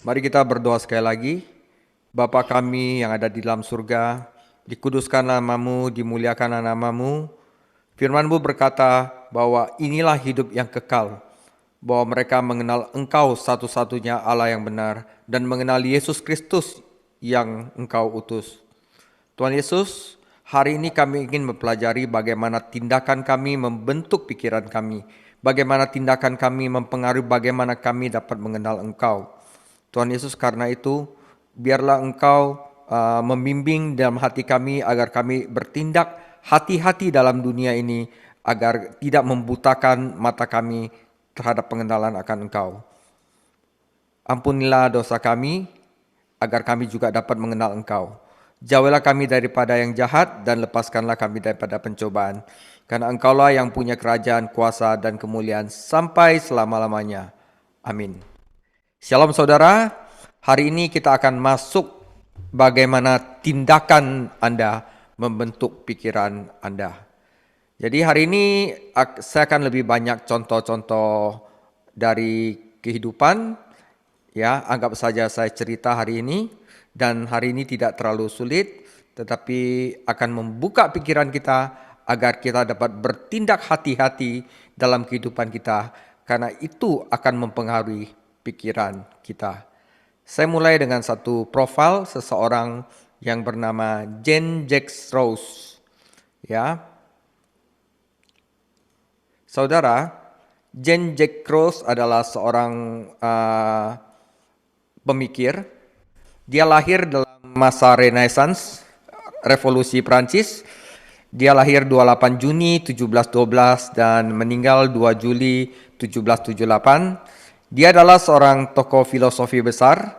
Mari kita berdoa sekali lagi. Bapa kami yang ada di dalam surga, dikuduskan namamu, dimuliakan namamu. Firman-Mu berkata bahwa inilah hidup yang kekal, bahwa mereka mengenal Engkau satu-satunya Allah yang benar dan mengenal Yesus Kristus yang Engkau utus. Tuhan Yesus, hari ini kami ingin mempelajari bagaimana tindakan kami membentuk pikiran kami, bagaimana tindakan kami mempengaruhi bagaimana kami dapat mengenal Engkau. Tuhan Yesus, karena itu biarlah Engkau membimbing dalam hati kami agar kami bertindak hati-hati dalam dunia ini, agar tidak membutakan mata kami terhadap pengenalan akan Engkau. Ampunilah dosa kami, agar kami juga dapat mengenal Engkau. Jauhilah kami daripada yang jahat dan lepaskanlah kami daripada pencobaan. Karena Engkaulah yang punya kerajaan, kuasa, dan kemuliaan sampai selama-lamanya. Amin. Shalom saudara, hari ini kita akan masuk bagaimana tindakan Anda membentuk pikiran Anda. Jadi hari ini saya akan lebih banyak contoh-contoh dari kehidupan. Ya, anggap saja saya cerita hari ini, dan hari ini tidak terlalu sulit, tetapi akan membuka pikiran kita agar kita dapat bertindak hati-hati dalam kehidupan kita, karena itu akan mempengaruhi pikiran kita. Saya mulai dengan satu profil seseorang yang bernama Jean Jacques Rouse. Ya, saudara, Jean Jacques Rouse adalah seorang pemikir. Dia lahir dalam masa Renaissance, Revolusi Prancis. Dia lahir 28 Juni 1712 dan meninggal 2 Juli 1778. Dia adalah seorang tokoh filosofi besar,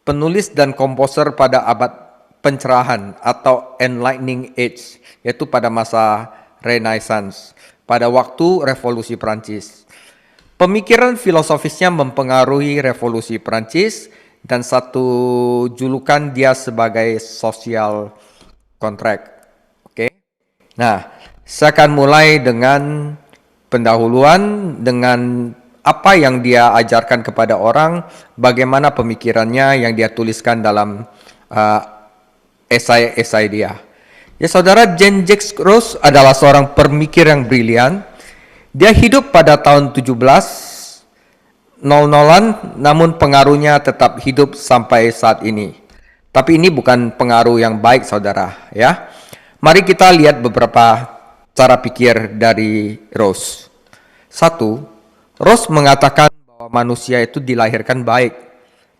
penulis dan komposer pada abad pencerahan atau Enlightening Age, yaitu pada masa Renaissance, pada waktu Revolusi Prancis. Pemikiran filosofisnya mempengaruhi Revolusi Prancis, dan satu julukan dia sebagai social contract. Oke. Nah, saya akan mulai dengan pendahuluan, dengan apa yang dia ajarkan kepada orang, bagaimana pemikirannya yang dia tuliskan dalam esai-esai dia. Ya saudara, Jean Jacques Rouse adalah seorang pemikir yang brilian. Dia hidup pada tahun 1700-an, namun pengaruhnya tetap hidup sampai saat ini. Tapi ini bukan pengaruh yang baik saudara, ya. Mari kita lihat beberapa cara pikir dari Rouse. Satu, Rouse mengatakan bahwa manusia itu dilahirkan baik,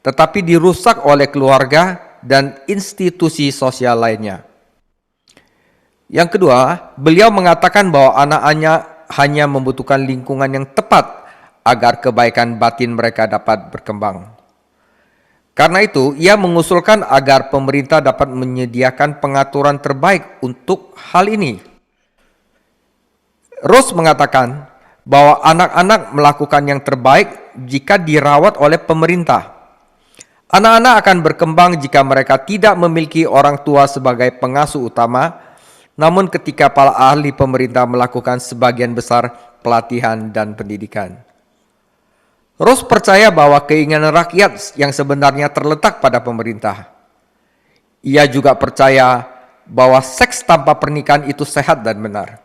tetapi dirusak oleh keluarga dan institusi sosial lainnya. Yang kedua, beliau mengatakan bahwa anak-anaknya hanya membutuhkan lingkungan yang tepat agar kebaikan batin mereka dapat berkembang. Karena itu, ia mengusulkan agar pemerintah dapat menyediakan pengaturan terbaik untuk hal ini. Rouse mengatakan bahwa anak-anak melakukan yang terbaik jika dirawat oleh pemerintah. Anak-anak akan berkembang jika mereka tidak memiliki orang tua sebagai pengasuh utama, namun ketika para ahli pemerintah melakukan sebagian besar pelatihan dan pendidikan. Rouse percaya bahwa keinginan rakyat yang sebenarnya terletak pada pemerintah. Ia juga percaya bahwa seks tanpa pernikahan itu sehat dan benar.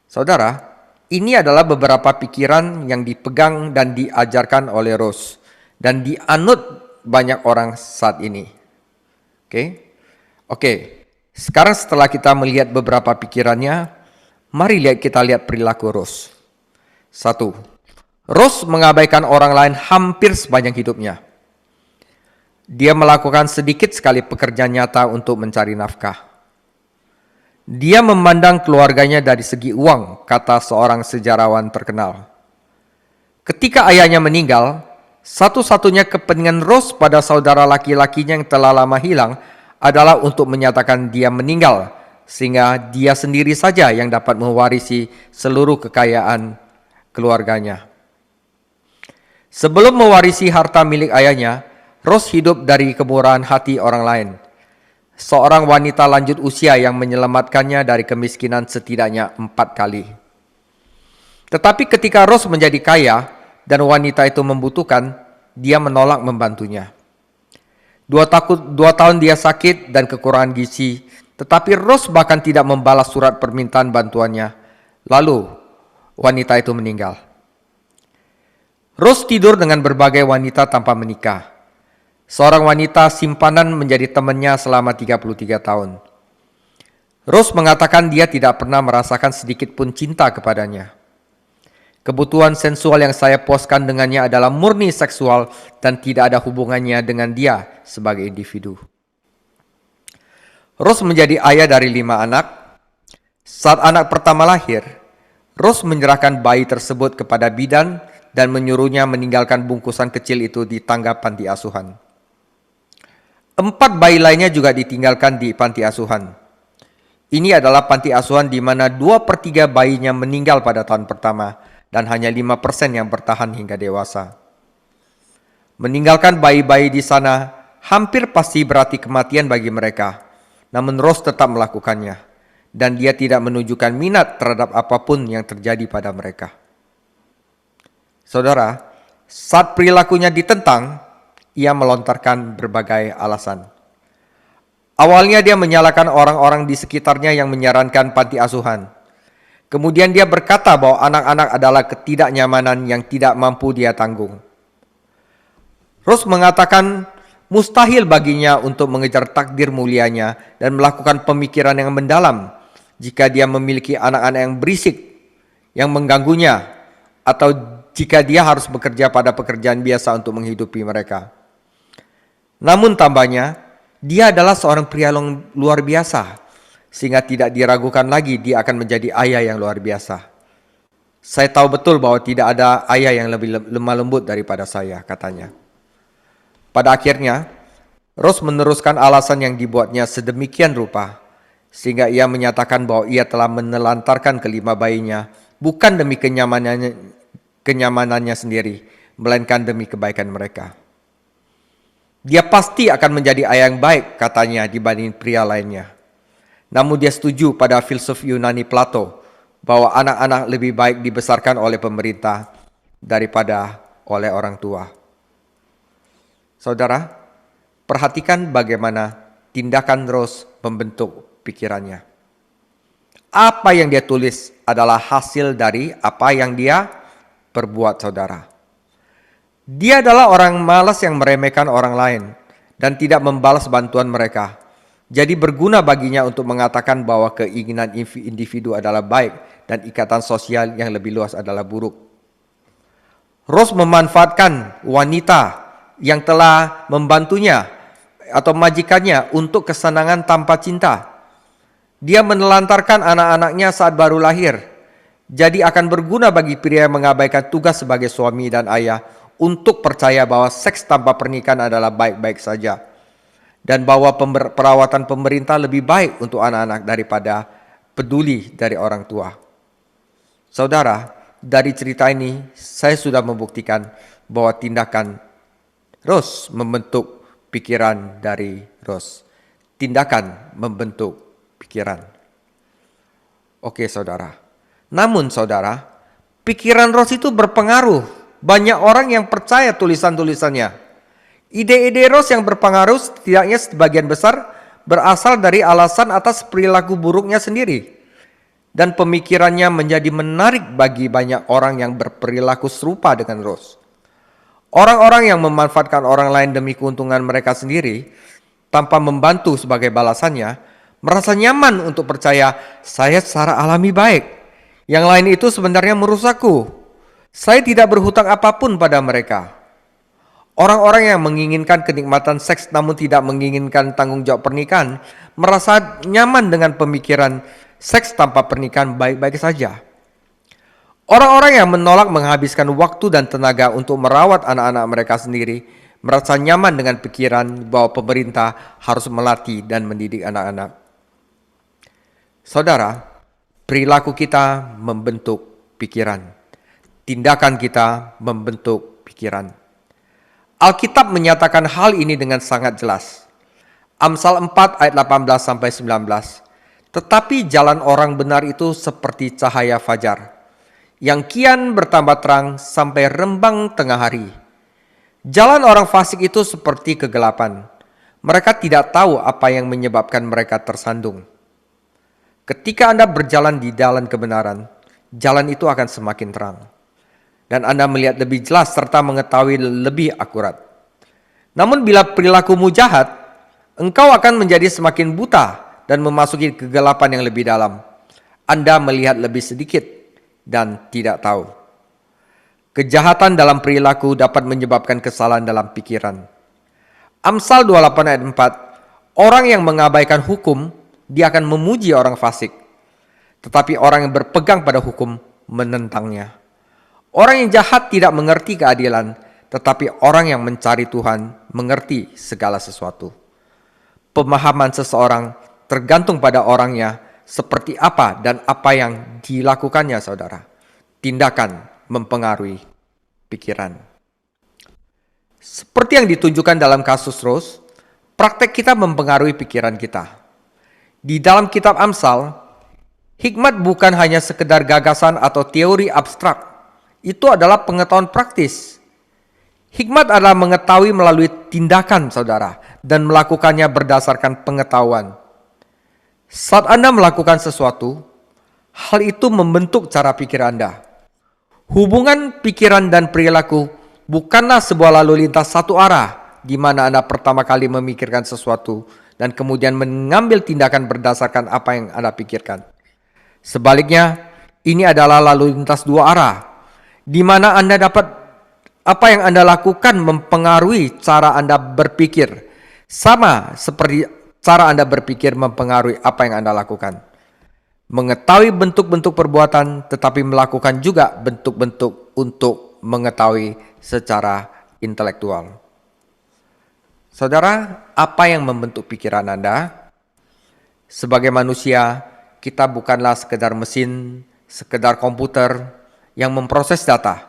Saudara, ini adalah beberapa pikiran yang dipegang dan diajarkan oleh Rouse dan dianut banyak orang saat ini. Oke. Sekarang setelah kita melihat beberapa pikirannya, mari kita lihat perilaku Rouse. Satu, Rouse mengabaikan orang lain hampir sepanjang hidupnya. Dia melakukan sedikit sekali pekerjaan nyata untuk mencari nafkah. Dia memandang keluarganya dari segi uang, kata seorang sejarawan terkenal. Ketika ayahnya meninggal, satu-satunya kepentingan Rouse pada saudara laki-lakinya yang telah lama hilang adalah untuk menyatakan dia meninggal, sehingga dia sendiri saja yang dapat mewarisi seluruh kekayaan keluarganya. Sebelum mewarisi harta milik ayahnya, Rouse hidup dari kemurahan hati orang lain. Seorang wanita lanjut usia yang menyelamatkannya dari kemiskinan setidaknya 4 kali. Tetapi ketika Rouse menjadi kaya dan wanita itu membutuhkan, dia menolak membantunya. 2 tahun dia sakit dan kekurangan gizi, tetapi Rose bahkan tidak membalas surat permintaan bantuannya. Lalu, wanita itu meninggal. Rose tidur dengan berbagai wanita tanpa menikah. Seorang wanita simpanan menjadi temannya selama 33 tahun. Rose mengatakan dia tidak pernah merasakan sedikit pun cinta kepadanya. Kebutuhan sensual yang saya puaskan dengannya adalah murni seksual dan tidak ada hubungannya dengan dia sebagai individu. Rose menjadi ayah dari 5 anak. Saat anak pertama lahir, Rose menyerahkan bayi tersebut kepada bidan dan menyuruhnya meninggalkan bungkusan kecil itu di tangga panti asuhan. 4 bayi lainnya juga ditinggalkan di panti asuhan. Ini adalah panti asuhan di mana 2/3 bayinya meninggal pada tahun pertama dan hanya 5% yang bertahan hingga dewasa. Meninggalkan bayi-bayi di sana hampir pasti berarti kematian bagi mereka, namun Rose tetap melakukannya dan dia tidak menunjukkan minat terhadap apapun yang terjadi pada mereka. Saudara, saat perilakunya ditentang, ia melontarkan berbagai alasan. Awalnya dia menyalahkan orang-orang di sekitarnya yang menyarankan panti asuhan. Kemudian dia berkata bahwa anak-anak adalah ketidaknyamanan yang tidak mampu dia tanggung. Rose mengatakan mustahil baginya untuk mengejar takdir mulianya dan melakukan pemikiran yang mendalam jika dia memiliki anak-anak yang berisik, yang mengganggunya, atau jika dia harus bekerja pada pekerjaan biasa untuk menghidupi mereka. Namun tambahnya, dia adalah seorang pria luar biasa, sehingga tidak diragukan lagi dia akan menjadi ayah yang luar biasa. Saya tahu betul bahwa tidak ada ayah yang lebih lemah lembut daripada saya, katanya. Pada akhirnya, Rose meneruskan alasan yang dibuatnya sedemikian rupa, sehingga ia menyatakan bahwa ia telah menelantarkan kelima bayinya, bukan demi kenyamanannya sendiri, melainkan demi kebaikan mereka. Dia pasti akan menjadi ayah yang baik, katanya, dibanding pria lainnya. Namun dia setuju pada filsuf Yunani Plato bahwa anak-anak lebih baik dibesarkan oleh pemerintah daripada oleh orang tua. Saudara, perhatikan bagaimana tindakan Rose membentuk pikirannya. Apa yang dia tulis adalah hasil dari apa yang dia perbuat, saudara. Dia adalah orang malas yang meremehkan orang lain dan tidak membalas bantuan mereka. Jadi berguna baginya untuk mengatakan bahwa keinginan individu adalah baik dan ikatan sosial yang lebih luas adalah buruk. Rose memanfaatkan wanita yang telah membantunya atau majikannya untuk kesenangan tanpa cinta. Dia menelantarkan anak-anaknya saat baru lahir. Jadi akan berguna bagi pria yang mengabaikan tugas sebagai suami dan ayah untuk percaya bahwa seks tanpa pernikahan adalah baik-baik saja. Dan bahwa perawatan pemerintah lebih baik untuk anak-anak daripada peduli dari orang tua. Saudara, dari cerita ini saya sudah membuktikan bahwa tindakan Rose membentuk pikiran dari Rose. Tindakan membentuk pikiran. Oke, saudara. Namun, saudara, pikiran Rose itu berpengaruh. Banyak orang yang percaya tulisan-tulisannya. Ide-ide Rose yang berpengaruh setidaknya sebagian besar berasal dari alasan atas perilaku buruknya sendiri. Dan pemikirannya menjadi menarik bagi banyak orang yang berperilaku serupa dengan Rose. Orang-orang yang memanfaatkan orang lain demi keuntungan mereka sendiri, tanpa membantu sebagai balasannya, merasa nyaman untuk percaya, saya secara alami baik. Yang lain itu sebenarnya merusakku. Saya tidak berhutang apapun pada mereka. Orang-orang yang menginginkan kenikmatan seks namun tidak menginginkan tanggung jawab pernikahan merasa nyaman dengan pemikiran seks tanpa pernikahan baik-baik saja. Orang-orang yang menolak menghabiskan waktu dan tenaga untuk merawat anak-anak mereka sendiri merasa nyaman dengan pikiran bahwa pemerintah harus melatih dan mendidik anak-anak. Saudara, perilaku kita membentuk pikiran. Tindakan kita membentuk pikiran. Alkitab menyatakan hal ini dengan sangat jelas. Amsal 4 ayat 18-19. Tetapi jalan orang benar itu seperti cahaya fajar, yang kian bertambah terang sampai rembang tengah hari. Jalan orang fasik itu seperti kegelapan. Mereka tidak tahu apa yang menyebabkan mereka tersandung. Ketika Anda berjalan di jalan kebenaran, jalan itu akan semakin terang. Dan Anda melihat lebih jelas serta mengetahui lebih akurat. Namun bila perilakumu jahat, engkau akan menjadi semakin buta dan memasuki kegelapan yang lebih dalam. Anda melihat lebih sedikit dan tidak tahu. Kejahatan dalam perilaku dapat menyebabkan kesalahan dalam pikiran. Amsal 28 ayat 4, orang yang mengabaikan hukum, dia akan memuji orang fasik. Tetapi orang yang berpegang pada hukum menentangnya. Orang yang jahat tidak mengerti keadilan, tetapi orang yang mencari Tuhan mengerti segala sesuatu. Pemahaman seseorang tergantung pada orangnya, seperti apa dan apa yang dilakukannya, saudara. Tindakan mempengaruhi pikiran. Seperti yang ditunjukkan dalam kasus Rose, praktek kita mempengaruhi pikiran kita. Di dalam kitab Amsal, hikmat bukan hanya sekedar gagasan atau teori abstrak. Itu adalah pengetahuan praktis. Hikmat adalah mengetahui melalui tindakan, saudara, dan melakukannya berdasarkan pengetahuan. Saat Anda melakukan sesuatu, hal itu membentuk cara pikir Anda. Hubungan pikiran dan perilaku bukanlah sebuah lalu lintas satu arah di mana Anda pertama kali memikirkan sesuatu dan kemudian mengambil tindakan berdasarkan apa yang Anda pikirkan. Sebaliknya, ini adalah lalu lintas dua arah di mana Anda dapat apa yang Anda lakukan mempengaruhi cara Anda berpikir, sama seperti cara Anda berpikir mempengaruhi apa yang Anda lakukan. Mengetahui bentuk-bentuk perbuatan, tetapi melakukan juga bentuk-bentuk untuk mengetahui secara intelektual. Saudara, apa yang membentuk pikiran Anda? Sebagai manusia, kita bukanlah sekedar mesin, sekedar komputer yang memproses data.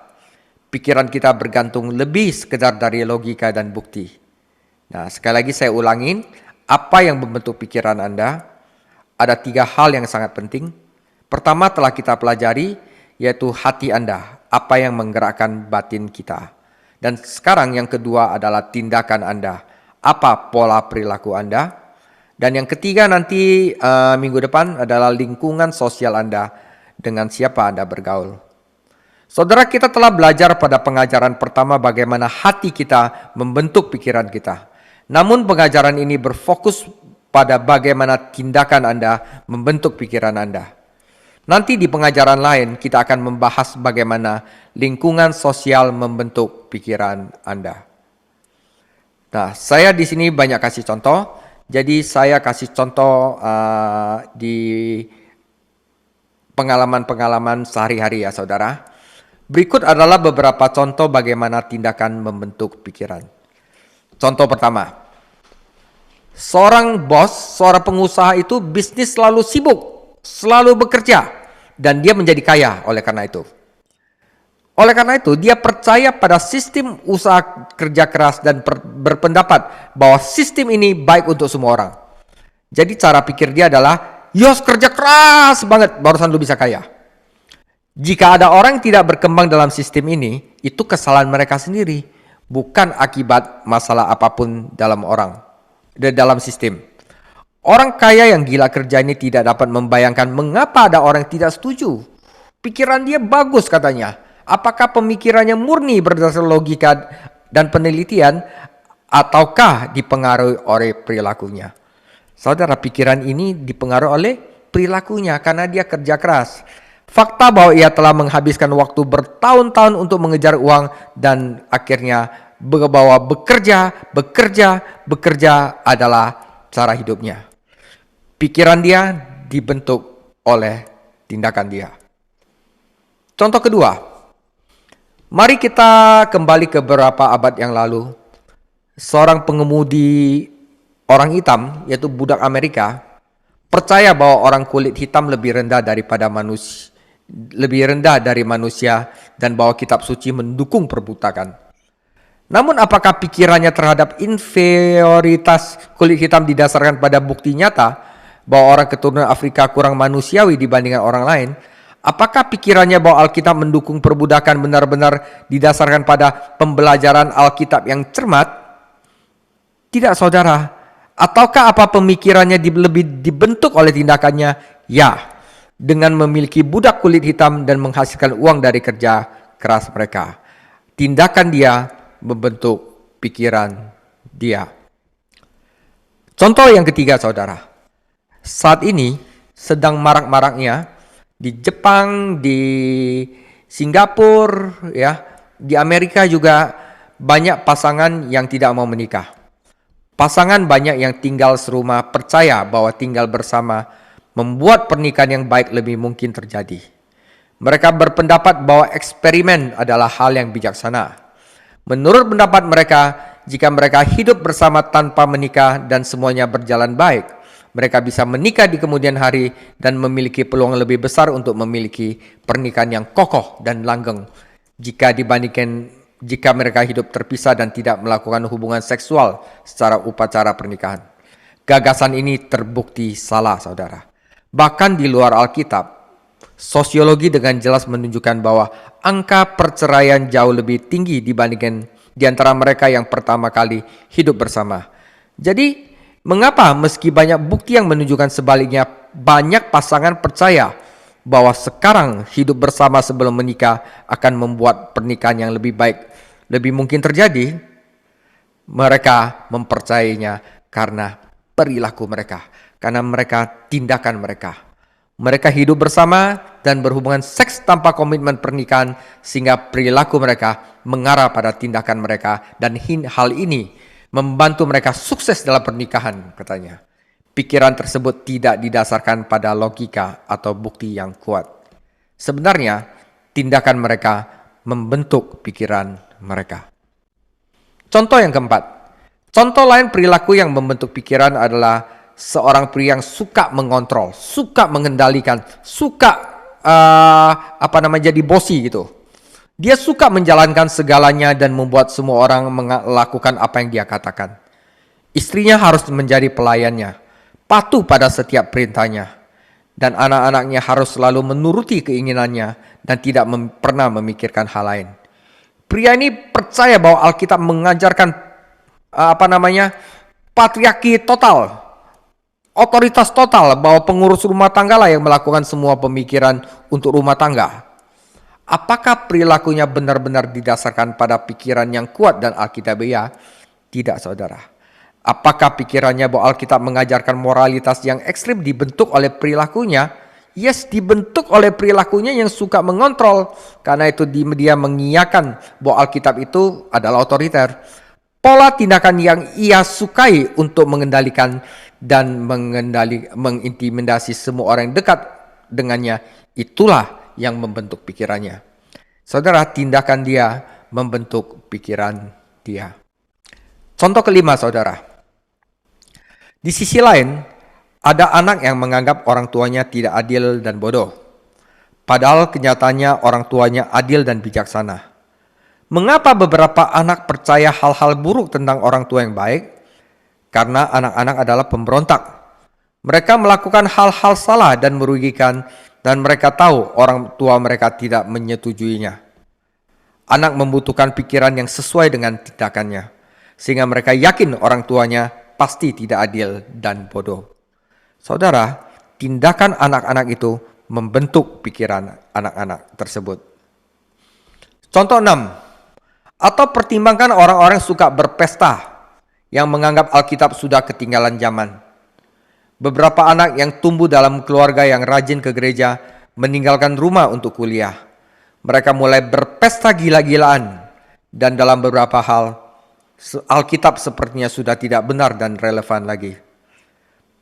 Pikiran kita bergantung lebih sekedar dari logika dan bukti. Nah, sekali lagi saya ulangin, apa yang membentuk pikiran Anda? Ada 3 hal yang sangat penting. Pertama telah kita pelajari, yaitu hati Anda, apa yang menggerakkan batin kita. Dan sekarang yang kedua adalah tindakan Anda, apa pola perilaku Anda. Dan yang ketiga nanti minggu depan adalah lingkungan sosial Anda, dengan siapa Anda bergaul. Saudara, kita telah belajar pada pengajaran pertama bagaimana hati kita membentuk pikiran kita. Namun pengajaran ini berfokus pada bagaimana tindakan Anda membentuk pikiran Anda. Nanti di pengajaran lain kita akan membahas bagaimana lingkungan sosial membentuk pikiran Anda. Nah, saya di sini banyak kasih contoh. Jadi saya kasih contoh di pengalaman-pengalaman sehari-hari ya saudara. Berikut adalah beberapa contoh bagaimana tindakan membentuk pikiran. Contoh pertama. Seorang bos, seorang pengusaha itu bisnis selalu sibuk, selalu bekerja, dan dia menjadi kaya oleh karena itu. Oleh karena itu, dia percaya pada sistem usaha kerja keras dan berpendapat bahwa sistem ini baik untuk semua orang. Jadi cara pikir dia adalah, yos kerja keras banget, barusan lu bisa kaya. Jika ada orang yang tidak berkembang dalam sistem ini, itu kesalahan mereka sendiri, bukan akibat masalah apapun dalam sistem. Orang kaya yang gila kerja ini tidak dapat membayangkan mengapa ada orang yang tidak setuju. Pikiran dia bagus katanya. Apakah pemikirannya murni berdasarkan logika dan penelitian ataukah dipengaruhi oleh perilakunya? Saudara, pikiran ini dipengaruhi oleh perilakunya karena dia kerja keras. Fakta bahwa ia telah menghabiskan waktu bertahun-tahun untuk mengejar uang dan akhirnya bahwa bekerja adalah cara hidupnya. Pikiran dia dibentuk oleh tindakan dia. Contoh kedua, mari kita kembali ke beberapa abad yang lalu. Seorang pengemudi orang hitam, yaitu budak Amerika, percaya bahwa orang kulit hitam lebih rendah dari manusia dan bahwa kitab suci mendukung perbudakan. Namun apakah pikirannya terhadap inferioritas kulit hitam didasarkan pada bukti nyata bahwa orang keturunan Afrika kurang manusiawi dibandingkan orang lain, Apakah pikirannya bahwa Alkitab mendukung perbudakan benar-benar didasarkan pada pembelajaran Alkitab yang cermat? Tidak, saudara. Ataukah apa pemikirannya lebih dibentuk oleh tindakannya? Ya, dengan memiliki budak kulit hitam dan menghasilkan uang dari kerja keras mereka. Tindakan dia membentuk pikiran dia. Contoh yang ketiga, saudara. Saat ini sedang marak-maraknya di Jepang, di Singapura, ya, di Amerika juga banyak pasangan yang tidak mau menikah. Pasangan banyak yang tinggal serumah percaya bahwa tinggal bersama membuat pernikahan yang baik lebih mungkin terjadi. Mereka berpendapat bahwa eksperimen adalah hal yang bijaksana. Menurut pendapat mereka, jika mereka hidup bersama tanpa menikah dan semuanya berjalan baik, mereka bisa menikah di kemudian hari dan memiliki peluang lebih besar untuk memiliki pernikahan yang kokoh dan langgeng jika dibandingkan jika mereka hidup terpisah dan tidak melakukan hubungan seksual secara upacara pernikahan. Gagasan ini terbukti salah, saudara. Bahkan di luar Alkitab, sosiologi dengan jelas menunjukkan bahwa angka perceraian jauh lebih tinggi dibandingkan di antara mereka yang pertama kali hidup bersama. Jadi, mengapa meski banyak bukti yang menunjukkan sebaliknya, banyak pasangan percaya bahwa sekarang hidup bersama sebelum menikah akan membuat pernikahan yang lebih baik lebih mungkin terjadi? Mereka mempercayainya karena perilaku mereka, karena mereka tindakan mereka. Mereka hidup bersama dan berhubungan seks tanpa komitmen pernikahan sehingga perilaku mereka mengarah pada tindakan mereka dan hal ini membantu mereka sukses dalam pernikahan, katanya. Pikiran tersebut tidak didasarkan pada logika atau bukti yang kuat. Sebenarnya, tindakan mereka membentuk pikiran mereka. Contoh yang keempat. Contoh lain perilaku yang membentuk pikiran adalah seorang pria yang suka mengontrol, suka mengendalikan, suka jadi bosi gitu. Dia suka menjalankan segalanya dan membuat semua orang melakukan apa yang dia katakan. Istrinya harus menjadi pelayannya, patuh pada setiap perintahnya, dan anak-anaknya harus selalu menuruti keinginannya dan tidak pernah memikirkan hal lain. Pria ini percaya bahwa Alkitab mengajarkan patriarki total, otoritas total, bahwa pengurus rumah tangga lah yang melakukan semua pemikiran untuk rumah tangga. Apakah perilakunya benar-benar didasarkan pada pikiran yang kuat dan Alkitabiah? Tidak, saudara. Apakah pikirannya bahwa Alkitab mengajarkan moralitas yang ekstrim dibentuk oleh perilakunya? Yes, dibentuk oleh perilakunya yang suka mengontrol. Karena itu dia mengiyakan bahwa Alkitab itu adalah otoriter. Pola tindakan yang ia sukai untuk mengendalikan dan mengintimidasi semua orang yang dekat dengannya, itulah yang membentuk pikirannya. Saudara, tindakan dia membentuk pikiran dia. Contoh kelima, saudara. Di sisi lain, ada anak yang menganggap orang tuanya tidak adil dan bodoh. Padahal kenyataannya orang tuanya adil dan bijaksana. Mengapa beberapa anak percaya hal-hal buruk tentang orang tua yang baik? Karena anak-anak adalah pemberontak. Mereka melakukan hal-hal salah dan merugikan, dan mereka tahu orang tua mereka tidak menyetujuinya. Anak membutuhkan pikiran yang sesuai dengan tindakannya, sehingga mereka yakin orang tuanya pasti tidak adil dan bodoh. Saudara, tindakan anak-anak itu membentuk pikiran anak-anak tersebut. Contoh 6. Atau pertimbangkan orang-orang suka berpesta yang menganggap Alkitab sudah ketinggalan zaman. Beberapa anak yang tumbuh dalam keluarga yang rajin ke gereja meninggalkan rumah untuk kuliah. Mereka mulai berpesta gila-gilaan, dan dalam beberapa hal Alkitab sepertinya sudah tidak benar dan relevan lagi.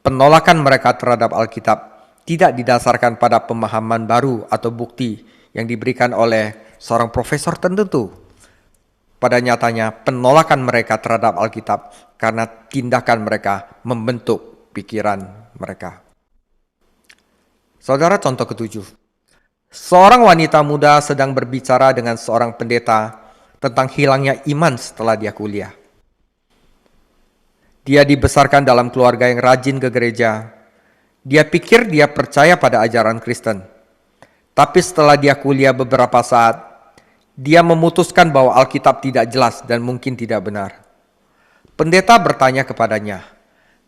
Penolakan mereka terhadap Alkitab tidak didasarkan pada pemahaman baru atau bukti yang diberikan oleh seorang profesor tertentu. Pada nyatanya, penolakan mereka terhadap Alkitab karena tindakan mereka membentuk pikiran mereka. Saudara, contoh ketujuh. Seorang wanita muda sedang berbicara dengan seorang pendeta tentang hilangnya iman setelah dia kuliah. Dia dibesarkan dalam keluarga yang rajin ke gereja. Dia pikir dia percaya pada ajaran Kristen. Tapi setelah dia kuliah beberapa saat, dia memutuskan bahwa Alkitab tidak jelas dan mungkin tidak benar. Pendeta bertanya kepadanya,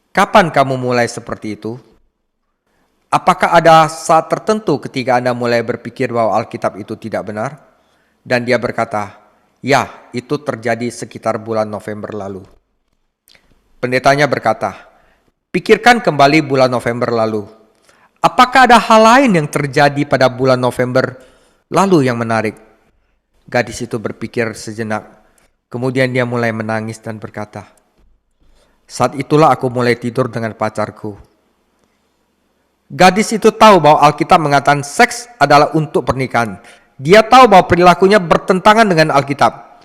"Kapan kamu mulai seperti itu? Apakah ada saat tertentu ketika Anda mulai berpikir bahwa Alkitab itu tidak benar?" Dan dia berkata, "Ya, itu terjadi sekitar bulan November lalu." Pendetanya berkata, "Pikirkan kembali bulan November lalu. Apakah ada hal lain yang terjadi pada bulan November lalu yang menarik?" Gadis itu berpikir sejenak. Kemudian dia mulai menangis dan berkata, "Saat itulah aku mulai tidur dengan pacarku." Gadis itu tahu bahwa Alkitab mengatakan seks adalah untuk pernikahan. Dia tahu bahwa perilakunya bertentangan dengan Alkitab.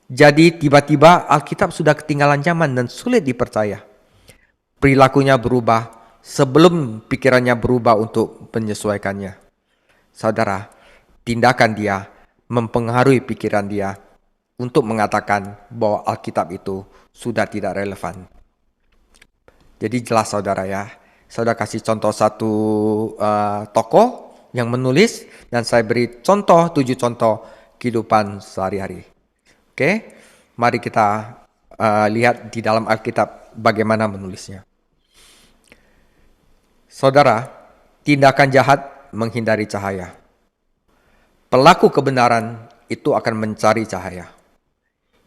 Jadi tiba-tiba Alkitab sudah ketinggalan zaman dan sulit dipercaya. Perilakunya berubah sebelum pikirannya berubah untuk menyesuaikannya. Saudara, tindakan dia mempengaruhi pikiran dia untuk mengatakan bahwa Alkitab itu sudah tidak relevan. Jadi jelas saudara ya, saudara kasih contoh satu tokoh yang menulis dan saya beri contoh 7 contoh kehidupan sehari-hari. Oke, mari kita lihat di dalam Alkitab bagaimana menulisnya. Saudara, tindakan jahat menghindari cahaya. Pelaku kebenaran itu akan mencari cahaya.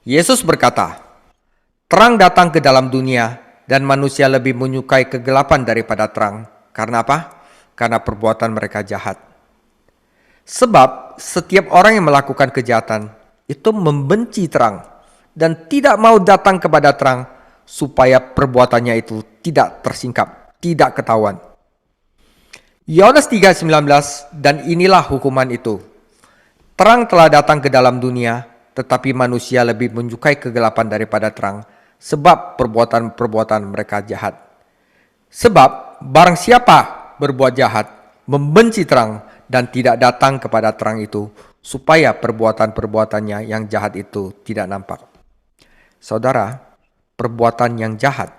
Yesus berkata, "Terang datang ke dalam dunia dan manusia lebih menyukai kegelapan daripada terang." Karena apa? Karena perbuatan mereka jahat. Sebab setiap orang yang melakukan kejahatan itu membenci terang dan tidak mau datang kepada terang supaya perbuatannya itu tidak tersingkap, tidak ketahuan. Yohanes 3:19, "Dan inilah hukuman itu. Terang telah datang ke dalam dunia, tetapi manusia lebih menyukai kegelapan daripada terang, sebab perbuatan-perbuatan mereka jahat. Sebab barang siapa berbuat jahat, membenci terang, dan tidak datang kepada terang itu, supaya perbuatan-perbuatannya yang jahat itu tidak nampak." Saudara, perbuatan yang jahat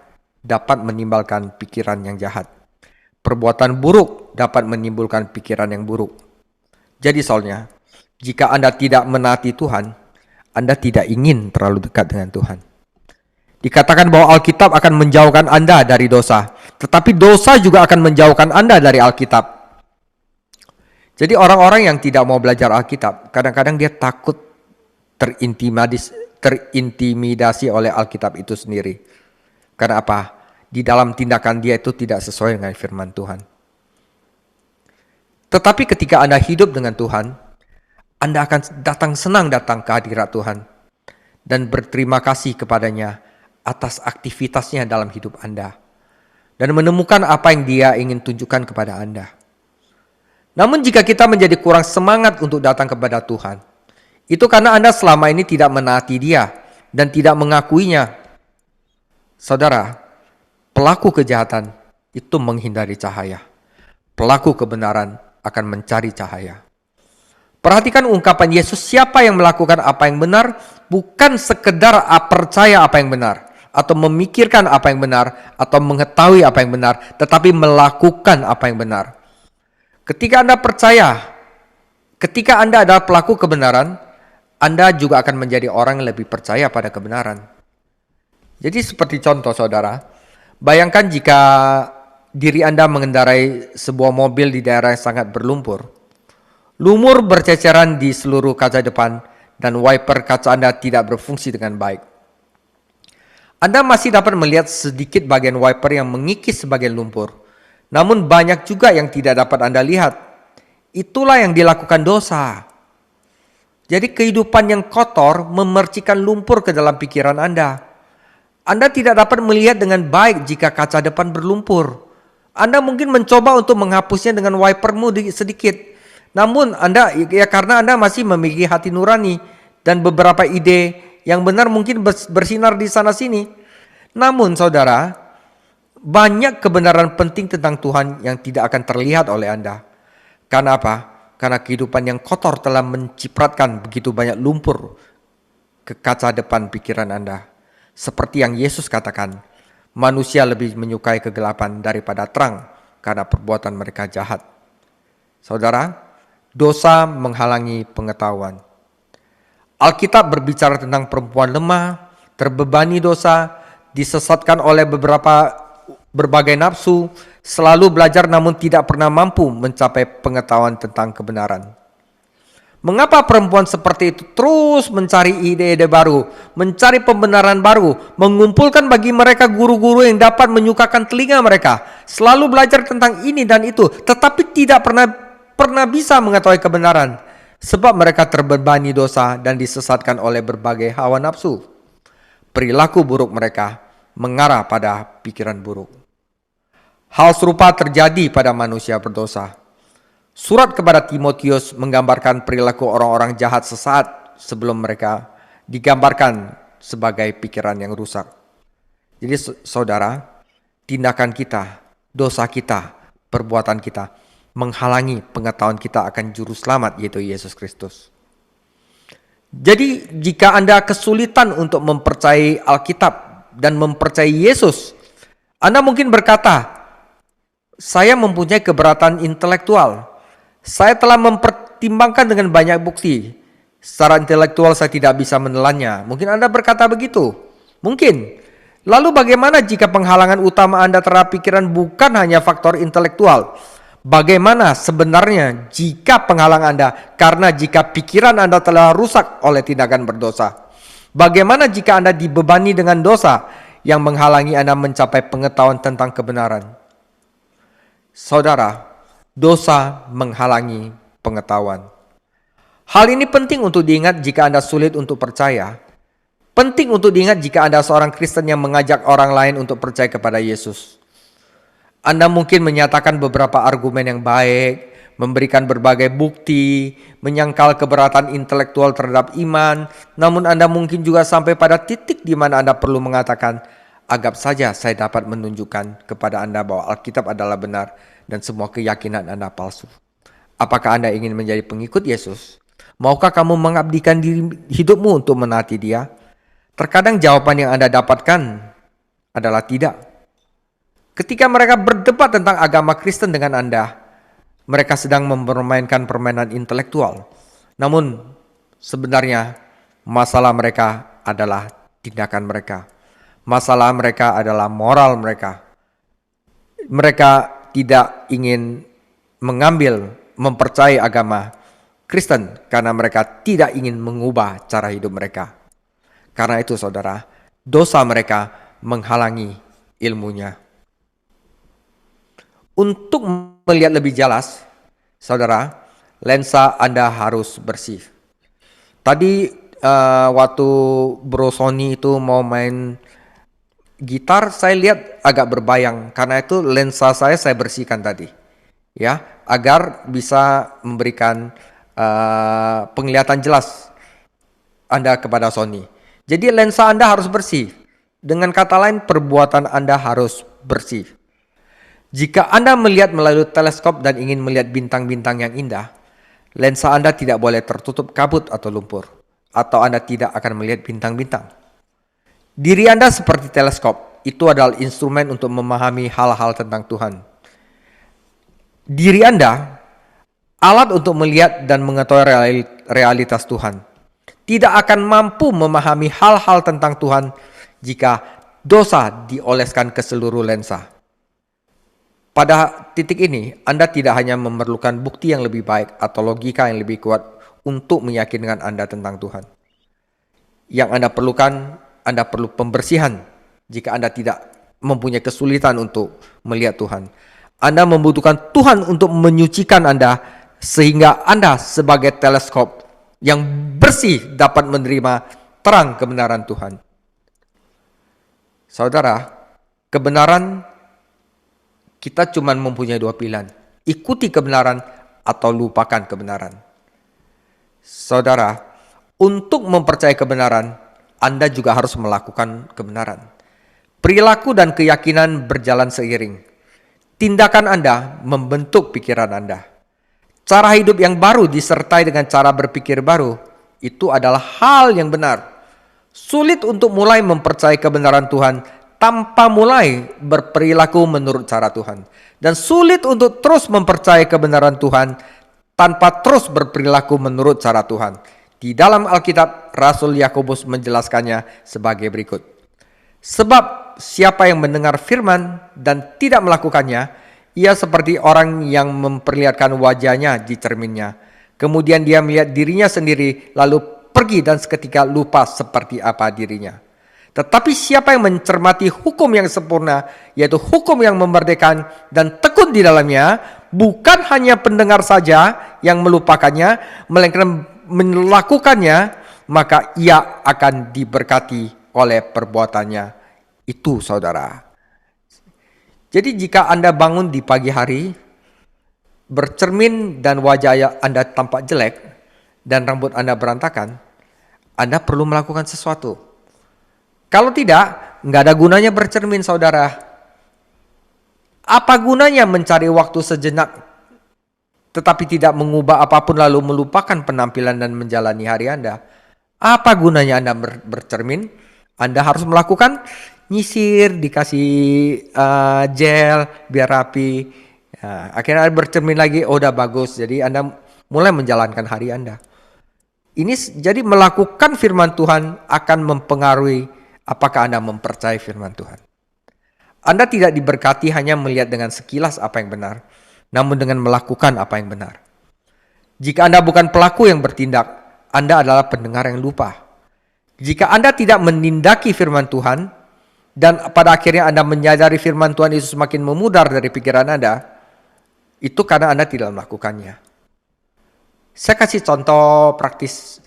dapat menimbulkan pikiran yang jahat. Perbuatan buruk dapat menimbulkan pikiran yang buruk. Jadi soalnya, jika Anda tidak menaati Tuhan, Anda tidak ingin terlalu dekat dengan Tuhan. Dikatakan bahwa Alkitab akan menjauhkan Anda dari dosa, tetapi dosa juga akan menjauhkan Anda dari Alkitab. Jadi orang-orang yang tidak mau belajar Alkitab, kadang-kadang dia takut terintimidasi oleh Alkitab itu sendiri. Karena apa? Di dalam tindakan dia itu tidak sesuai dengan firman Tuhan. Tetapi ketika Anda hidup dengan Tuhan, Anda akan senang datang ke hadirat Tuhan dan berterima kasih kepadanya atas aktivitasnya dalam hidup Anda dan menemukan apa yang dia ingin tunjukkan kepada Anda. Namun jika kita menjadi kurang semangat untuk datang kepada Tuhan, itu karena Anda selama ini tidak menaati dia dan tidak mengakuinya. Saudara, pelaku kejahatan itu menghindari cahaya. Pelaku kebenaran akan mencari cahaya. Perhatikan ungkapan Yesus, siapa yang melakukan apa yang benar, bukan sekedar percaya apa yang benar, atau memikirkan apa yang benar, atau mengetahui apa yang benar, tetapi melakukan apa yang benar. Ketika Anda percaya, ketika Anda adalah pelaku kebenaran, Anda juga akan menjadi orang yang lebih percaya pada kebenaran. Jadi seperti contoh saudara, bayangkan jika diri Anda mengendarai sebuah mobil di daerah yang sangat berlumpur. Lumur berceceran di seluruh kaca depan dan wiper kaca Anda tidak berfungsi dengan baik. Anda masih dapat melihat sedikit bagian wiper yang mengikis sebagian lumpur. Namun banyak juga yang tidak dapat Anda lihat. Itulah yang dilakukan dosa. Jadi kehidupan yang kotor memercikan lumpur ke dalam pikiran Anda. Anda tidak dapat melihat dengan baik jika kaca depan berlumpur. Anda mungkin mencoba untuk menghapusnya dengan wipermu sedikit. Namun karena Anda masih memiliki hati nurani dan beberapa ide yang benar mungkin bersinar di sana sini. Namun saudara, banyak kebenaran penting tentang Tuhan yang tidak akan terlihat oleh Anda. Karena apa? Karena kehidupan yang kotor telah mencipratkan begitu banyak lumpur ke kaca depan pikiran Anda. Seperti yang Yesus katakan, manusia lebih menyukai kegelapan daripada terang karena perbuatan mereka jahat. Saudara, Dosa menghalangi pengetahuan. Alkitab berbicara tentang perempuan lemah, terbebani dosa, disesatkan oleh berbagai nafsu, selalu belajar namun tidak pernah mampu mencapai pengetahuan tentang kebenaran. Mengapa perempuan seperti itu terus mencari ide-ide baru, mencari pembenaran baru, mengumpulkan bagi mereka guru-guru yang dapat menyukakan telinga mereka, selalu belajar tentang ini dan itu, tetapi tidak pernah bisa mengetahui kebenaran, sebab mereka terbebani dosa dan disesatkan oleh berbagai hawa nafsu. Perilaku buruk mereka mengarah pada pikiran buruk. Hal serupa terjadi pada manusia berdosa. Surat kepada Timotius menggambarkan perilaku orang-orang jahat sesaat sebelum mereka digambarkan sebagai pikiran yang rusak. Jadi saudara, tindakan kita, dosa kita, perbuatan kita menghalangi pengetahuan kita akan juru selamat, yaitu Yesus Kristus. Jadi jika Anda kesulitan untuk mempercayai Alkitab dan mempercayai Yesus, Anda mungkin berkata, saya mempunyai keberatan intelektual. Saya telah mempertimbangkan dengan banyak bukti. Secara intelektual saya tidak bisa menelannya. Mungkin Anda berkata begitu. Mungkin. Lalu bagaimana jika penghalangan utama Anda terhadap pikiran bukan hanya faktor intelektual? Bagaimana sebenarnya jika penghalang Anda karena jika pikiran Anda telah rusak oleh tindakan berdosa? Bagaimana jika Anda dibebani dengan dosa yang menghalangi Anda mencapai pengetahuan tentang kebenaran? Saudara, dosa menghalangi pengetahuan. Hal ini penting untuk diingat jika Anda sulit untuk percaya. Penting untuk diingat jika Anda seorang Kristen yang mengajak orang lain untuk percaya kepada Yesus. Anda mungkin menyatakan beberapa argumen yang baik, memberikan berbagai bukti, menyangkal keberatan intelektual terhadap iman, namun Anda mungkin juga sampai pada titik di mana Anda perlu mengatakan, anggap saja saya dapat menunjukkan kepada Anda bahwa Alkitab adalah benar dan semua keyakinan Anda palsu. Apakah Anda ingin menjadi pengikut Yesus? Maukah kamu mengabdikan hidupmu untuk menaati Dia? Terkadang jawaban yang Anda dapatkan adalah tidak. Ketika mereka berdebat tentang agama Kristen dengan Anda, mereka sedang mempermainkan permainan intelektual. Namun sebenarnya masalah mereka adalah tindakan mereka. Masalah mereka adalah moral mereka. Mereka tidak ingin mempercayai agama Kristen karena mereka tidak ingin mengubah cara hidup mereka. Karena itu saudara, dosa mereka menghalangi ilmunya. Untuk melihat lebih jelas, saudara, lensa Anda harus bersih. Tadi waktu Bro Sony itu mau main gitar, saya lihat agak berbayang. Karena itu lensa saya bersihkan tadi, ya, agar bisa memberikan penglihatan jelas Anda kepada Sony. Jadi lensa Anda harus bersih. Dengan kata lain, perbuatan Anda harus bersih. Jika Anda melihat melalui teleskop dan ingin melihat bintang-bintang yang indah, lensa Anda tidak boleh tertutup kabut atau lumpur, atau Anda tidak akan melihat bintang-bintang. Diri Anda seperti teleskop, itu adalah instrumen untuk memahami hal-hal tentang Tuhan. Diri Anda, alat untuk melihat dan mengetahui realitas Tuhan. Tidak akan mampu memahami hal-hal tentang Tuhan jika dosa dioleskan ke seluruh lensa. Pada titik ini, Anda tidak hanya memerlukan bukti yang lebih baik atau logika yang lebih kuat untuk meyakinkan Anda tentang Tuhan. Yang Anda perlukan, Anda perlu pembersihan jika Anda tidak mempunyai kesulitan untuk melihat Tuhan. Anda membutuhkan Tuhan untuk menyucikan Anda sehingga Anda sebagai teleskop yang bersih dapat menerima terang kebenaran Tuhan. Saudara, kebenaran kita cuma mempunyai dua pilihan. Ikuti kebenaran atau lupakan kebenaran. Saudara, untuk mempercayai kebenaran, Anda juga harus melakukan kebenaran. Perilaku dan keyakinan berjalan seiring. Tindakan Anda membentuk pikiran Anda. Cara hidup yang baru disertai dengan cara berpikir baru, itu adalah hal yang benar. Sulit untuk mulai mempercayai kebenaran Tuhan tanpa mulai berperilaku menurut cara Tuhan. Dan sulit untuk terus mempercayai kebenaran Tuhan tanpa terus berperilaku menurut cara Tuhan. Di dalam Alkitab, Rasul Yakobus menjelaskannya sebagai berikut. Sebab siapa yang mendengar firman dan tidak melakukannya, ia seperti orang yang memperlihatkan wajahnya di cerminnya. Kemudian dia melihat dirinya sendiri, lalu pergi dan seketika lupa seperti apa dirinya. Tetapi siapa yang mencermati hukum yang sempurna, yaitu hukum yang memerdekakan dan tekun di dalamnya, bukan hanya pendengar saja yang melupakannya, melainkan melakukannya, maka ia akan diberkati oleh perbuatannya. Itu saudara. Jadi jika Anda bangun di pagi hari, bercermin dan wajah Anda tampak jelek, dan rambut Anda berantakan, Anda perlu melakukan sesuatu. Kalau tidak, nggak ada gunanya bercermin, saudara. Apa gunanya mencari waktu sejenak, tetapi tidak mengubah apapun lalu melupakan penampilan dan menjalani hari Anda? Apa gunanya Anda bercermin? Anda harus melakukan nyisir, dikasih gel biar rapi. Ya, akhirnya Anda bercermin lagi, oh udah bagus. Jadi Anda mulai menjalankan hari Anda. Ini jadi melakukan firman Tuhan akan mempengaruhi apakah Anda mempercayai firman Tuhan. Anda tidak diberkati hanya melihat dengan sekilas apa yang benar, namun dengan melakukan apa yang benar. Jika Anda bukan pelaku yang bertindak, Anda adalah pendengar yang lupa. Jika Anda tidak menindaki firman Tuhan, dan pada akhirnya Anda menyadari firman Tuhan itu semakin memudar dari pikiran Anda, itu karena Anda tidak melakukannya. Saya kasih contoh praktis.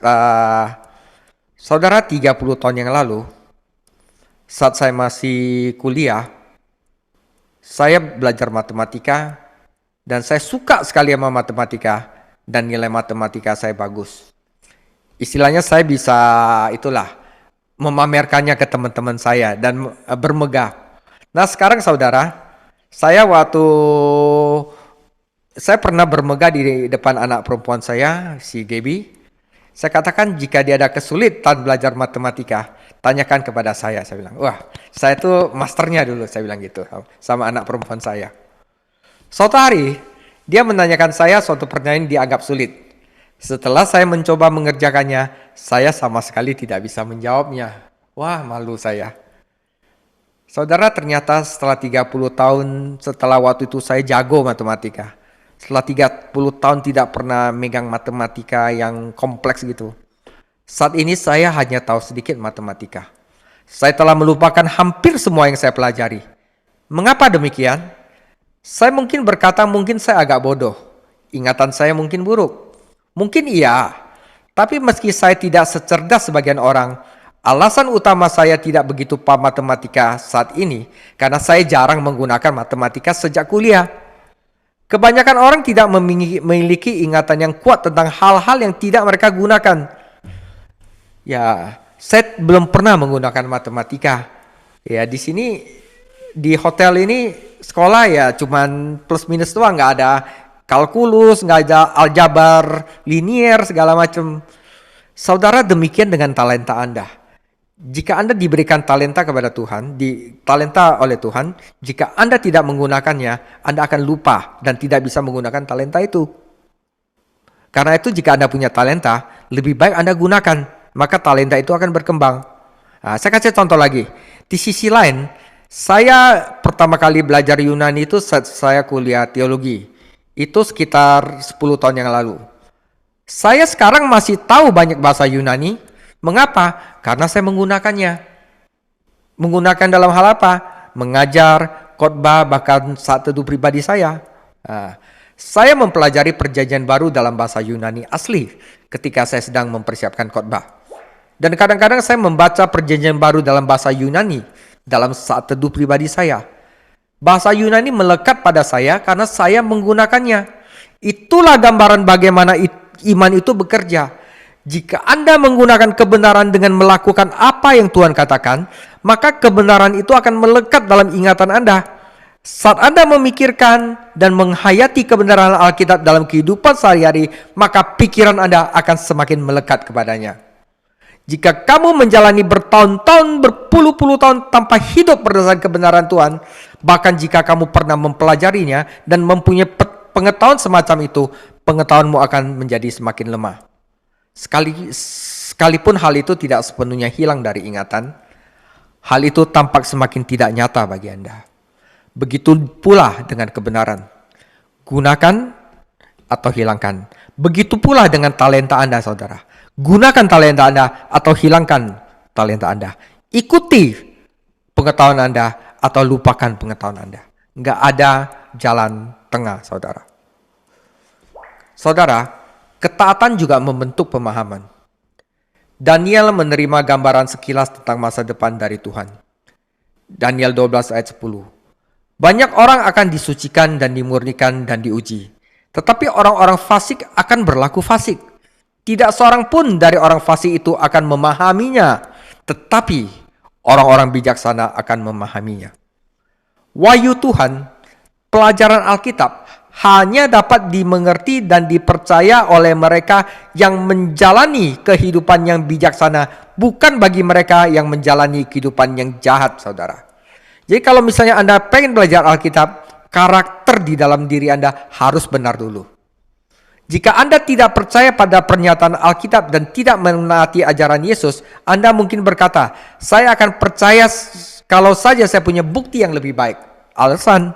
Saudara, 30 tahun yang lalu, saat saya masih kuliah, saya belajar matematika dan saya suka sekali sama matematika dan nilai matematika saya bagus. Istilahnya saya bisa memamerkannya ke teman-teman saya dan bermegah. Nah sekarang saudara, saya pernah bermegah di depan anak perempuan saya, si Gaby. Saya katakan jika dia ada kesulitan belajar matematika, tanyakan kepada saya bilang. Wah, saya tuh masternya dulu, saya bilang gitu sama anak perempuan saya. Suatu hari, dia menanyakan saya suatu pertanyaan yang dianggap sulit. Setelah saya mencoba mengerjakannya, saya sama sekali tidak bisa menjawabnya. Wah, malu saya. Saudara, ternyata setelah 30 tahun setelah waktu itu saya jago matematika. Setelah 30 tahun tidak pernah megang matematika yang kompleks gitu. Saat ini saya hanya tahu sedikit matematika. Saya telah melupakan hampir semua yang saya pelajari. Mengapa demikian? Saya mungkin berkata mungkin saya agak bodoh. Ingatan saya mungkin buruk. Mungkin iya. Tapi meski saya tidak secerdas sebagian orang, alasan utama saya tidak begitu paham matematika saat ini karena saya jarang menggunakan matematika sejak kuliah. Kebanyakan orang tidak memiliki ingatan yang kuat tentang hal-hal yang tidak mereka gunakan. Ya, saya belum pernah menggunakan matematika. Ya, di sini di hotel ini sekolah ya cuman plus minus doang, nggak ada kalkulus, nggak ada aljabar linier segala macam. Saudara, demikian dengan talenta Anda. Jika Anda diberikan talenta kepada Tuhan, talenta oleh Tuhan, jika Anda tidak menggunakannya, Anda akan lupa dan tidak bisa menggunakan talenta itu. Karena itu jika Anda punya talenta, lebih baik Anda gunakan, maka talenta itu akan berkembang. Nah, saya kasih contoh lagi. Di sisi lain, saya pertama kali belajar Yunani itu saat saya kuliah teologi. Itu sekitar 10 tahun yang lalu. Saya sekarang masih tahu banyak bahasa Yunani. Mengapa? Karena saya menggunakannya. Menggunakan dalam hal apa? Mengajar, khotbah, bahkan saat teduh pribadi saya. Nah, saya mempelajari perjanjian baru dalam bahasa Yunani asli ketika saya sedang mempersiapkan khotbah. Dan kadang-kadang saya membaca perjanjian baru dalam bahasa Yunani dalam saat teduh pribadi saya. Bahasa Yunani melekat pada saya karena saya menggunakannya. Itulah gambaran bagaimana iman itu bekerja. Jika Anda menggunakan kebenaran dengan melakukan apa yang Tuhan katakan, maka kebenaran itu akan melekat dalam ingatan Anda. Saat Anda memikirkan dan menghayati kebenaran Alkitab dalam kehidupan sehari-hari, maka pikiran Anda akan semakin melekat kepadanya. Jika kamu menjalani bertahun-tahun, berpuluh-puluh tahun tanpa hidup berdasarkan kebenaran Tuhan, bahkan jika kamu pernah mempelajarinya dan mempunyai pengetahuan semacam itu, pengetahuanmu akan menjadi semakin lemah. Sekalipun hal itu tidak sepenuhnya hilang dari ingatan, hal itu tampak semakin tidak nyata bagi Anda. Begitu pula dengan kebenaran. Gunakan atau hilangkan. Begitu pula dengan talenta Anda, saudara. Gunakan talenta Anda atau hilangkan talenta Anda. Ikuti pengetahuan Anda atau lupakan pengetahuan Anda. Nggak ada jalan tengah, saudara. Saudara, ketaatan juga membentuk pemahaman. Daniel menerima gambaran sekilas tentang masa depan dari Tuhan. Daniel 12 ayat 10. Banyak orang akan disucikan dan dimurnikan dan diuji. Tetapi orang-orang fasik akan berlaku fasik. Tidak seorang pun dari orang fasik itu akan memahaminya. Tetapi orang-orang bijaksana akan memahaminya. Wahyu Tuhan, pelajaran Alkitab, hanya dapat dimengerti dan dipercaya oleh mereka yang menjalani kehidupan yang bijaksana, bukan bagi mereka yang menjalani kehidupan yang jahat, saudara. Jadi kalau misalnya Anda pengen belajar Alkitab, karakter di dalam diri Anda harus benar dulu. Jika Anda tidak percaya pada pernyataan Alkitab dan tidak menaati ajaran Yesus, Anda mungkin berkata, saya akan percaya kalau saja saya punya bukti yang lebih baik. Alasan.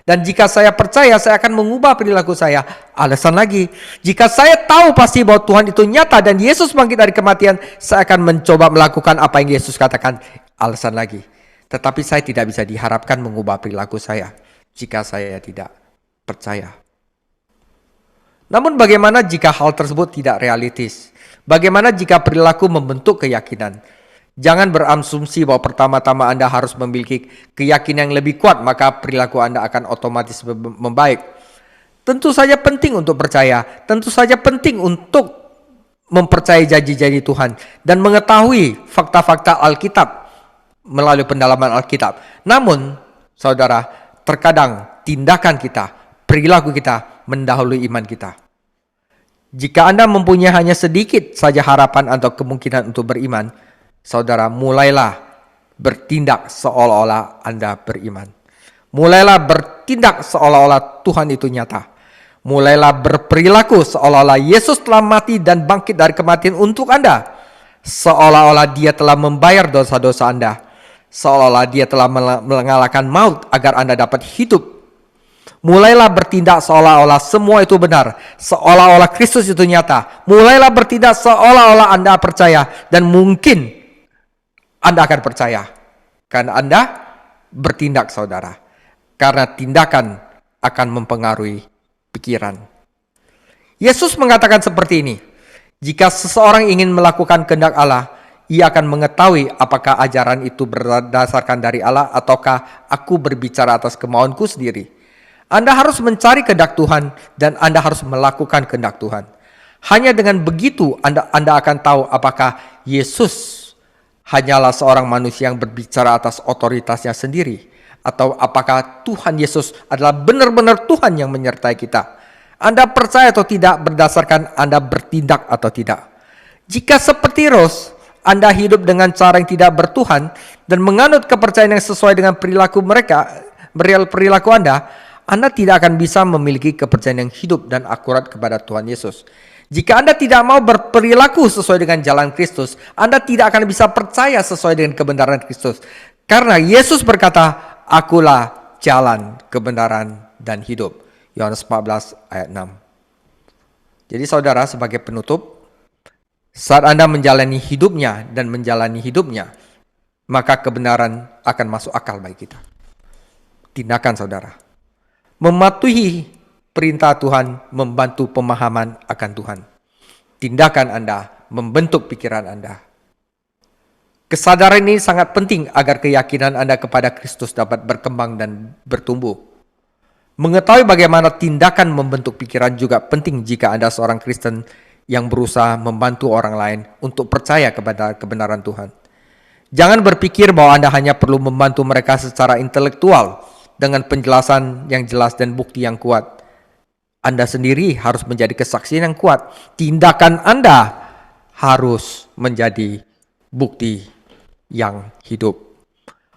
Dan jika saya percaya, saya akan mengubah perilaku saya. Alasan lagi. Jika saya tahu pasti bahwa Tuhan itu nyata dan Yesus bangkit dari kematian, saya akan mencoba melakukan apa yang Yesus katakan. Alasan lagi. Tetapi saya tidak bisa diharapkan mengubah perilaku saya jika saya tidak percaya. Namun bagaimana jika hal tersebut tidak realistis? Bagaimana jika perilaku membentuk keyakinan? Jangan berasumsi bahwa pertama-tama Anda harus memiliki keyakinan yang lebih kuat, maka perilaku Anda akan otomatis membaik. Tentu saja penting untuk percaya, tentu saja penting untuk mempercayai janji-janji Tuhan dan mengetahui fakta-fakta Alkitab melalui pendalaman Alkitab. Namun, saudara, terkadang tindakan kita, perilaku kita mendahului iman kita. Jika Anda mempunyai hanya sedikit saja harapan atau kemungkinan untuk beriman, saudara, mulailah bertindak seolah-olah Anda beriman. Mulailah bertindak seolah-olah Tuhan itu nyata. Mulailah berperilaku seolah-olah Yesus telah mati dan bangkit dari kematian untuk Anda. Seolah-olah Dia telah membayar dosa-dosa Anda. Seolah-olah Dia telah mengalahkan maut agar Anda dapat hidup. Mulailah bertindak seolah-olah semua itu benar. Seolah-olah Kristus itu nyata. Mulailah bertindak seolah-olah Anda percaya. Dan mungkin Anda akan percaya. Karena Anda bertindak, saudara. Karena tindakan akan mempengaruhi pikiran. Yesus mengatakan seperti ini. Jika seseorang ingin melakukan kehendak Allah, ia akan mengetahui apakah ajaran itu berdasarkan dari Allah ataukah aku berbicara atas kemauanku sendiri. Anda harus mencari kehendak Tuhan dan Anda harus melakukan kehendak Tuhan. Hanya dengan begitu Anda akan tahu apakah Yesus hanyalah seorang manusia yang berbicara atas otoritasnya sendiri atau apakah Tuhan Yesus adalah benar-benar Tuhan yang menyertai kita. Anda percaya atau tidak berdasarkan Anda bertindak atau tidak. Jika seperti Ros, Anda hidup dengan cara yang tidak bertuhan dan menganut kepercayaan yang sesuai dengan perilaku Anda tidak akan bisa memiliki kepercayaan yang hidup dan akurat kepada Tuhan Yesus. Jika Anda tidak mau berperilaku sesuai dengan jalan Kristus, Anda tidak akan bisa percaya sesuai dengan kebenaran Kristus. Karena Yesus berkata, akulah jalan, kebenaran, dan hidup. Yohanes 14 ayat 6. Jadi saudara, sebagai penutup, saat Anda menjalani hidupnya dan menjalani hidupnya, maka kebenaran akan masuk akal bagi kita. Tindakan saudara. Mematuhi perintah Tuhan membantu pemahaman akan Tuhan. Tindakan Anda membentuk pikiran Anda. Kesadaran ini sangat penting agar keyakinan Anda kepada Kristus dapat berkembang dan bertumbuh. Mengetahui bagaimana tindakan membentuk pikiran juga penting jika Anda seorang Kristen yang berusaha membantu orang lain untuk percaya kepada kebenaran Tuhan. Jangan berpikir bahwa Anda hanya perlu membantu mereka secara intelektual dengan penjelasan yang jelas dan bukti yang kuat. Anda sendiri harus menjadi kesaksian yang kuat. Tindakan Anda harus menjadi bukti yang hidup.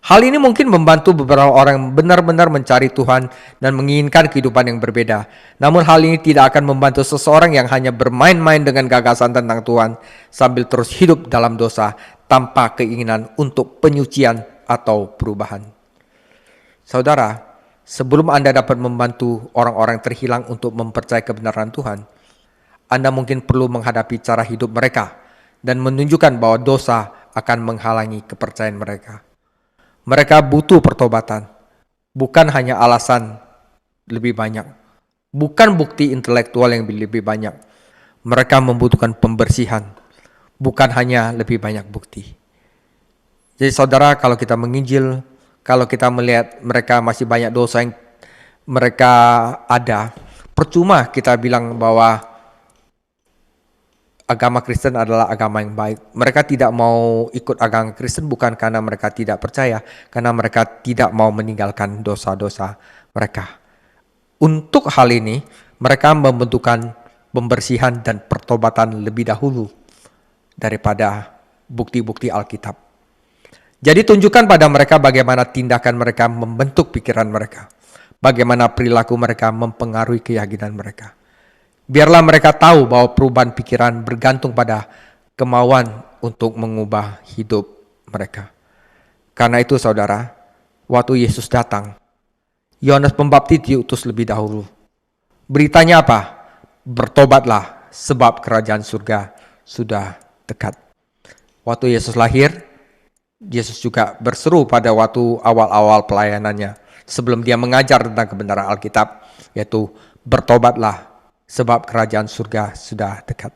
Hal ini mungkin membantu beberapa orang yang benar-benar mencari Tuhan dan menginginkan kehidupan yang berbeda. Namun hal ini tidak akan membantu seseorang yang hanya bermain-main dengan gagasan tentang Tuhan sambil terus hidup dalam dosa tanpa keinginan untuk penyucian atau perubahan. Saudara, sebelum Anda dapat membantu orang-orang terhilang untuk mempercayai kebenaran Tuhan, Anda mungkin perlu menghadapi cara hidup mereka dan menunjukkan bahwa dosa akan menghalangi kepercayaan mereka. Mereka butuh pertobatan, bukan hanya alasan lebih banyak, bukan bukti intelektual yang lebih banyak. Mereka membutuhkan pembersihan, bukan hanya lebih banyak bukti. Jadi saudara, kalau kita menginjil, kalau kita melihat mereka masih banyak dosa yang mereka ada, percuma kita bilang bahwa agama Kristen adalah agama yang baik. Mereka tidak mau ikut agama Kristen bukan karena mereka tidak percaya, karena mereka tidak mau meninggalkan dosa-dosa mereka. Untuk hal ini, mereka membutuhkan pembersihan dan pertobatan lebih dahulu daripada bukti-bukti Alkitab. Jadi tunjukkan pada mereka bagaimana tindakan mereka membentuk pikiran mereka, bagaimana perilaku mereka mempengaruhi keyakinan mereka. Biarlah mereka tahu bahwa perubahan pikiran bergantung pada kemauan untuk mengubah hidup mereka. Karena itu saudara, waktu Yesus datang, Yohanes Pembaptis diutus lebih dahulu. Beritanya apa? Bertobatlah sebab kerajaan surga sudah dekat. Waktu Yesus lahir, Yesus juga berseru pada waktu awal-awal pelayanannya sebelum dia mengajar tentang kebenaran Alkitab, yaitu bertobatlah sebab kerajaan surga sudah dekat.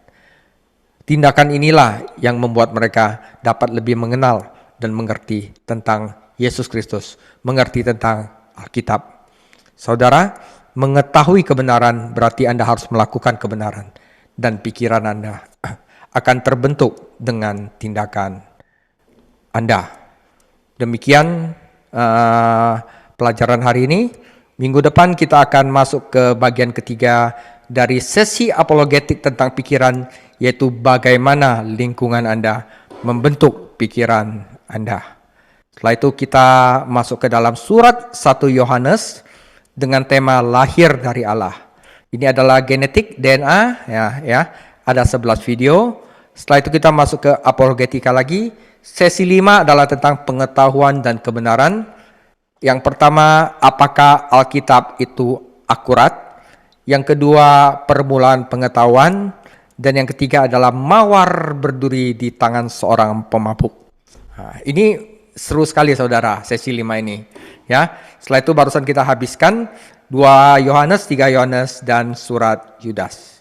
Tindakan inilah yang membuat mereka dapat lebih mengenal dan mengerti tentang Yesus Kristus, mengerti tentang Alkitab. Saudara, mengetahui kebenaran berarti Anda harus melakukan kebenaran, dan pikiran Anda akan terbentuk dengan tindakan Anda. Demikian pelajaran hari ini. Minggu depan kita akan masuk ke bagian ketiga dari sesi apologetik tentang pikiran, yaitu bagaimana lingkungan Anda membentuk pikiran Anda. Setelah itu kita masuk ke dalam surat 1 Yohanes dengan tema lahir dari Allah. Ini adalah genetik DNA, ya. Ada 11 video. Setelah itu kita masuk ke apologetika lagi. Sesi 5 adalah tentang pengetahuan dan kebenaran. Yang pertama, apakah Alkitab itu akurat? Yang kedua, permulaan pengetahuan. Dan yang ketiga adalah mawar berduri di tangan seorang pemabuk. Nah, ini seru sekali saudara, sesi 5 ini. Ya, setelah itu barusan kita habiskan 2 Yohanes, 3 Yohanes, dan surat Yudas.